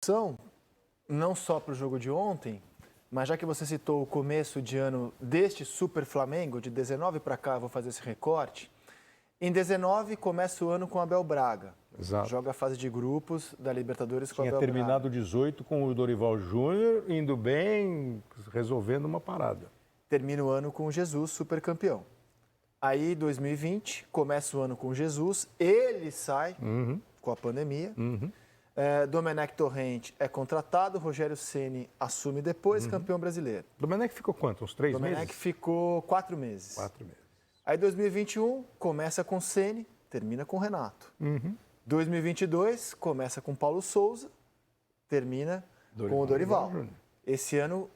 discussão, não só para o jogo de ontem, mas já que você citou o começo de ano deste Super Flamengo, de 19 para cá, vou fazer esse recorte. Em 19 começa o ano com o Abel Braga. Exato. Joga a fase de grupos da Libertadores com o Abel Tinha terminado Braga. 18 com o Dorival Júnior, indo bem, resolvendo uma parada. Termina o ano com o Jesus, super campeão. Aí, 2020, começa o ano com o Jesus, ele sai com a pandemia. Domenech Torrent é contratado, Rogério Ceni assume depois, campeão brasileiro. Domenech ficou quanto? Uns 3 meses? Domenech ficou 4 meses. 4 meses. Aí 2021 começa com Ceni, termina com Renato. 2022 começa com Paulo Souza, termina com o Dorival. Esse ano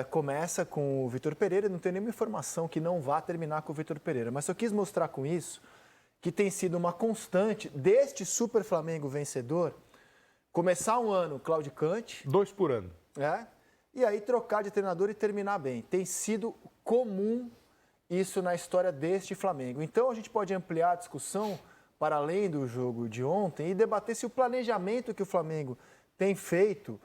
começa com o Vitor Pereira, não tem nenhuma informação que não vá terminar com o Vitor Pereira, mas só quis mostrar com isso que tem sido uma constante deste Super Flamengo vencedor. Começar um ano claudicante. 2 por ano. E aí trocar de treinador e terminar bem. Tem sido comum isso na história deste Flamengo. Então a gente pode ampliar a discussão para além do jogo de ontem e debater se o planejamento que o Flamengo tem feito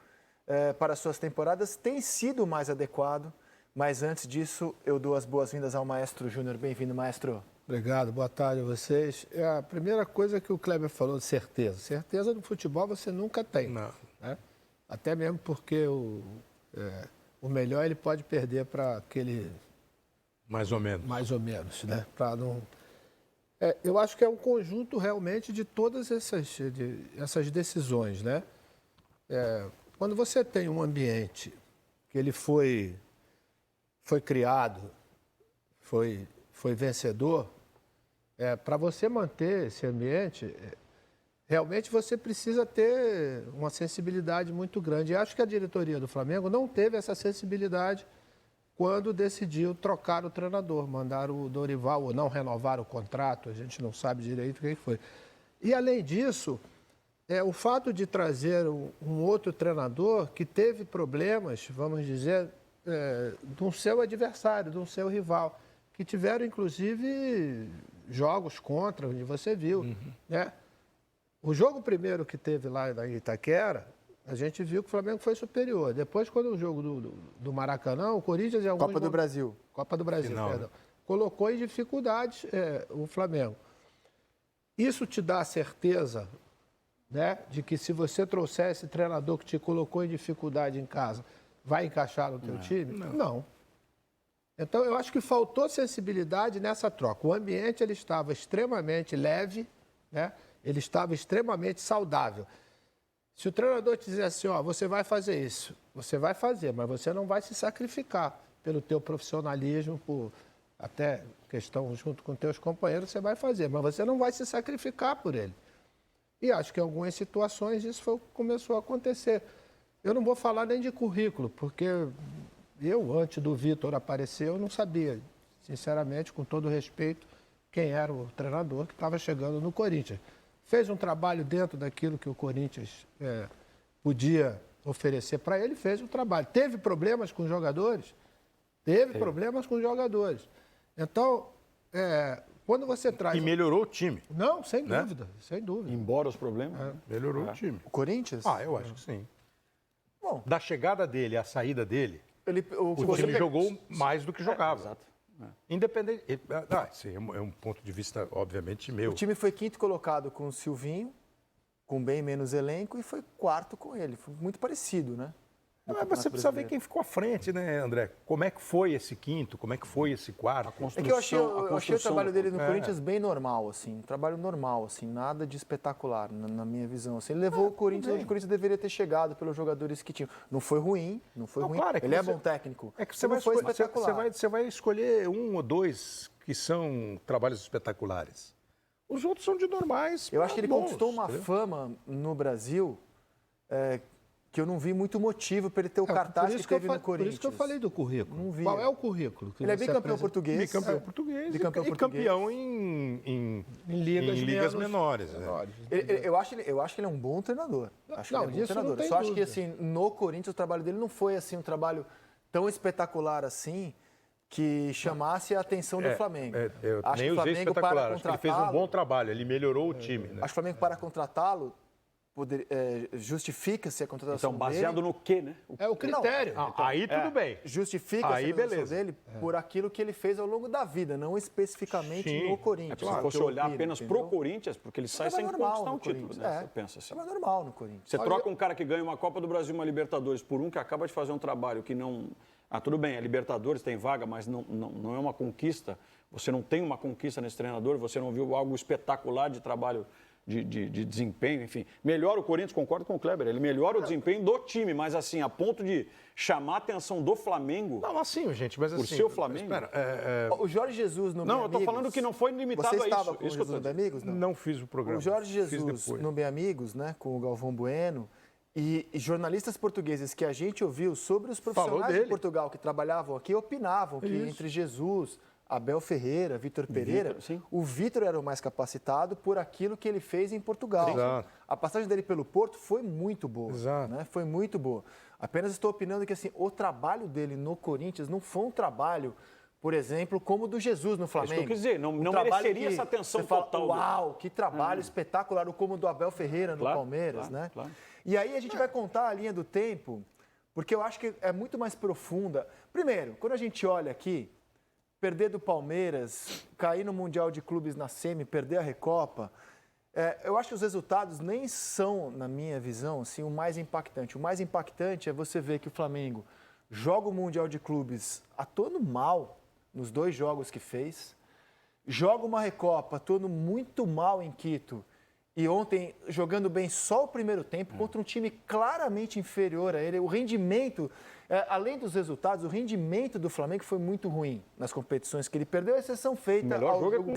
para suas temporadas tem sido mais adequado. Mas antes disso, eu dou as boas-vindas ao Maestro Júnior. Bem-vindo, Maestro. Obrigado, boa tarde a vocês. A primeira coisa que o Kleber falou de certeza. Certeza no futebol você nunca tem. Não. Né? Até mesmo porque o melhor ele pode perder para aquele... Mais ou menos. Mais ou menos, né? Para não... eu acho que é um conjunto realmente de todas essas decisões, né? Quando você tem um ambiente que ele foi criado, foi vencedor, para você manter esse ambiente, realmente você precisa ter uma sensibilidade muito grande. E acho que a diretoria do Flamengo não teve essa sensibilidade quando decidiu trocar o treinador, mandar o Dorival ou não renovar o contrato, a gente não sabe direito o que foi. E, além disso, o fato de trazer um outro treinador que teve problemas, vamos dizer, de um seu adversário, de um seu rival, que tiveram, inclusive, jogos contra, onde você viu. Né? O jogo primeiro que teve lá em Itaquera, a gente viu que o Flamengo foi superior. Depois, quando o jogo do Maracanã, o Corinthians... Copa do Brasil. Copa do Brasil, Final, perdão. Colocou em dificuldades o Flamengo. Isso te dá a certeza, né, de que se você trouxer esse treinador que te colocou em dificuldade em casa, vai encaixar no teu time? Não. Então, eu acho que faltou sensibilidade nessa troca. O ambiente ele estava extremamente leve, né? Ele estava extremamente saudável. Se o treinador te dizer assim, você vai fazer isso, você vai fazer, mas você não vai se sacrificar pelo teu profissionalismo, por até questão junto com teus companheiros, você vai fazer, mas você não vai se sacrificar por ele. E acho que em algumas situações isso começou a acontecer. Eu não vou falar nem de currículo, porque eu, antes do Vitor aparecer, eu não sabia, sinceramente, com todo respeito, quem era o treinador que estava chegando no Corinthians. Fez um trabalho dentro daquilo que o Corinthians podia oferecer para ele, fez um trabalho. Teve problemas com os jogadores? Teve problemas com os jogadores. Então, quando você traz... E melhorou o time. Não, sem dúvida, sem dúvida. Embora os problemas. Melhorou o time. O Corinthians? Eu acho que sim. Bom, Da chegada dele à saída dele, o o time jogou mais do que jogava. Exato. Independente... Esse é um ponto de vista, obviamente, meu. O time foi quinto colocado com o Silvinho, com bem menos elenco, e foi quarto com ele. Foi muito parecido, né? Mas você precisa ver quem ficou à frente, né, André? Como é que foi esse quinto? Como é que foi esse quarto? É que eu achei o trabalho dele no Corinthians bem normal, assim. Um trabalho normal, assim. Nada de espetacular, na minha visão. Assim. Ele levou o Corinthians onde o Corinthians deveria ter chegado pelos jogadores que tinham. Não foi ruim, não foi ruim. Claro, ele é bom técnico. É que você não vai, foi espetacular. você vai escolher um ou dois que são trabalhos espetaculares. Os outros são de normais. Eu acho que ele bons, conquistou uma entendeu? fama no Brasil que eu não vi muito motivo para ele ter o cartaz que teve no Corinthians. Por isso que eu falei do currículo. Não vi. Qual é o currículo? Que Ele é você bicampeão português. Bicampeão português Bicampeão e português. campeão em ligas menores. Né? Eu acho que ele é um bom treinador. Acho que ele é um bom disso treinador. não tem Só acho que dúvida. assim, no Corinthians o trabalho dele não foi assim um trabalho tão espetacular assim que chamasse a atenção do Flamengo. Eu Acho nem que o usei Flamengo espetacular. para Acho que ele fez um contratá-lo. bom trabalho. Ele melhorou o time. Né? Acho que o Flamengo para contratá-lo justifica-se a contratação Então, baseado dele. no quê, né? É o critério. Aí tudo bem. Justifica Aí, a contratação beleza. dele por aquilo que ele fez ao longo da vida, não especificamente Sim. no Corinthians. Se é o você que eu olhar opino, apenas entendeu? pro Corinthians, porque ele sai Mas é sem normal conquistar no um título, Corinthians, né? Você pensa assim. É mais normal no Corinthians. Você troca um cara que ganha uma Copa do Brasil e uma Libertadores por um que acaba de fazer um trabalho que não... Ah, tudo bem, a Libertadores tem vaga, mas não é uma conquista. Você não tem uma conquista nesse treinador, você não viu algo espetacular de trabalho, de desempenho, enfim. Melhora o Corinthians, concordo com o Kleber, ele melhora o desempenho do time, mas assim, a ponto de chamar a atenção do Flamengo... Não, assim, gente, mas assim... Por ser o Flamengo? Espera, O Jorge Jesus no Não, Bem eu tô Amigos, falando que não foi limitado você a isso. estava com o Isso que eu Jesus tô no Bem Amigos? Não. não fiz o programa. O Jorge fiz Jesus depois. no Bem Amigos, né, com o Galvão Bueno, e jornalistas portugueses que a gente ouviu sobre os profissionais de dele. Portugal que trabalhavam aqui opinavam que entre Jesus, Abel Ferreira, Vitor Pereira, sim. o Vitor era o mais capacitado por aquilo que ele fez em Portugal. Exato. A passagem dele pelo Porto foi muito boa. Exato. Né? Foi muito boa. Apenas estou opinando que assim, o trabalho dele no Corinthians não foi um trabalho, por exemplo, como o do Jesus no Flamengo. que eu quis dizer, não trabalho mereceria que essa atenção você fala, total. Uau, que trabalho espetacular, como o do Abel Ferreira no Claro, Palmeiras, claro, né? claro. E aí a gente vai contar a linha do tempo, porque eu acho que é muito mais profunda. Primeiro, quando a gente olha aqui, perder do Palmeiras, cair no Mundial de Clubes na semi, perder a Recopa, eu acho que os resultados nem são, na minha visão, assim, o mais impactante. O mais impactante é você ver que o Flamengo joga o Mundial de Clubes atuando mal nos 2 jogos que fez, joga uma Recopa atuando muito mal em Quito, e ontem jogando bem só o primeiro tempo contra um time claramente inferior a ele. O rendimento, além dos resultados, o rendimento do Flamengo foi muito ruim nas competições que ele perdeu, a exceção feita Melhor ao jogo é jogo.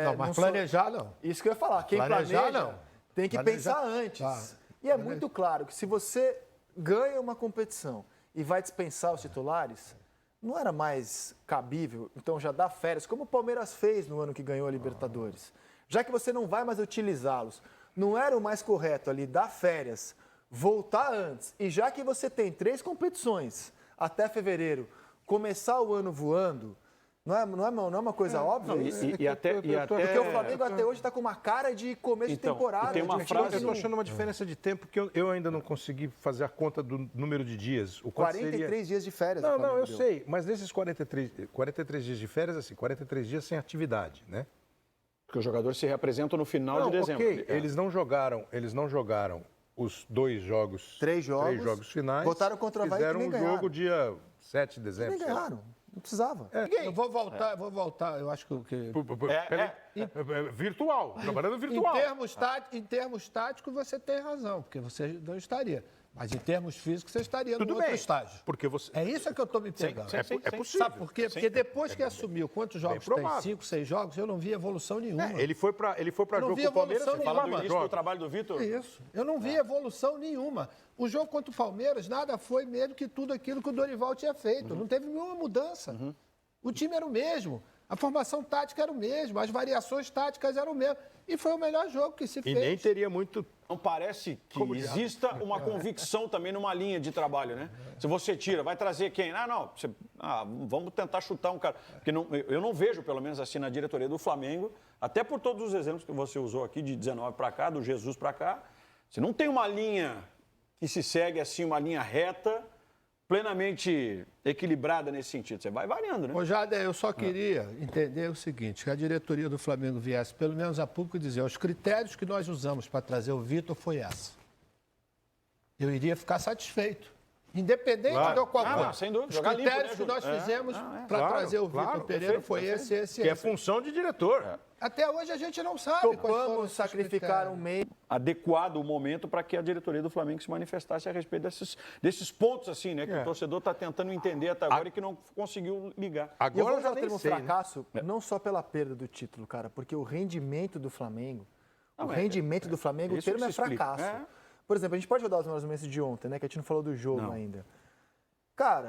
Não, mas planejar não. Isso que eu ia falar. Quem Planejar, planeja não. tem que Planejar- pensar antes. Tá. E é muito claro que se você ganha uma competição e vai dispensar os titulares, não era mais cabível, então já dá férias, como o Palmeiras fez no ano que ganhou a Libertadores. Já que você não vai mais utilizá-los, não era o mais correto ali dar férias, voltar antes, e já que você tem 3 competições até fevereiro, começar o ano voando, não é uma coisa óbvia isso? E até... Porque o Flamengo até hoje está com uma cara de começo Então, de temporada. e tem uma de frase- time Eu que estou achando uma diferença de tempo que eu ainda não consegui fazer a conta do número de dias. O quanto 43 seria... dias de férias. o Não, Flamengo eu deu. sei, mas nesses 43 dias de férias, assim, 43 dias sem atividade, né? Porque os jogadores se reapresentam no final Não, de dezembro. ok, eles não jogaram os 2 jogos, 3 jogos, 3 jogos finais. botaram contra o Avaí que fizeram nem um ganharam. jogo dia 7 de dezembro. Nem sei lá. ganharam. Não precisava. Eu vou voltar, eu acho que... Virtual, trabalhando Em virtual. termos táticos, você tem razão, porque você não estaria. Mas em termos físicos, você estaria Tudo no outro bem, estágio. porque você... É isso que eu estou me pegando. É possível. Sabe por quê? Porque depois que assumiu, quantos jogos tem? provável. 5, 6 jogos, eu não vi evolução nenhuma. Ele foi para não jogo vi com o Palmeiras, evolução você Fala nenhuma. do início do trabalho do Vitor? Isso. Eu não vi evolução nenhuma. O jogo contra o Palmeiras, nada foi mesmo que tudo aquilo que o Dorival tinha feito. Não teve nenhuma mudança. O time era o mesmo. A formação tática era o mesmo. As variações táticas eram o mesmo. E foi o melhor jogo que se E fez. nem teria muito... Não parece que exista uma convicção também numa linha de trabalho, né? Se você tira, vai trazer quem? Vamos tentar chutar um cara. Porque eu não vejo, pelo menos assim, na diretoria do Flamengo, até por todos os exemplos que você usou aqui, de 19 para cá, do Jesus para cá, você não tem uma linha que se segue assim, uma linha reta, plenamente equilibrada nesse sentido. Você vai variando, né? Ô, Jade, eu só queria entender o seguinte, que a diretoria do Flamengo viesse, pelo menos a público, dizer, os critérios que nós usamos para trazer o Vitor foi essa. Eu iria ficar satisfeito. Independente de qual for. sem dúvida. Os Jogar limpo, critérios né, que nós Júlio? fizemos para Claro, trazer o Vitor claro, Pereira perfeito, foi perfeito. esse. Que é função de diretor. Até hoje a gente não sabe quais foram Topamos esses sacrificar critérios. um meio. Adequado o momento para que a diretoria do Flamengo se manifestasse a respeito desses pontos, assim, né? Que o torcedor está tentando entender até agora e que não conseguiu ligar. E eu Agora vou eu usar já o nem termo sei, né? fracasso, não só pela perda do título, cara, porque o rendimento do Flamengo, Não, o é- rendimento do Flamengo, o isso termo que é se explica. fracasso. É. Por exemplo, a gente pode rodar os melhores momentos de ontem, né? Que a gente não falou do jogo Não. ainda. Cara,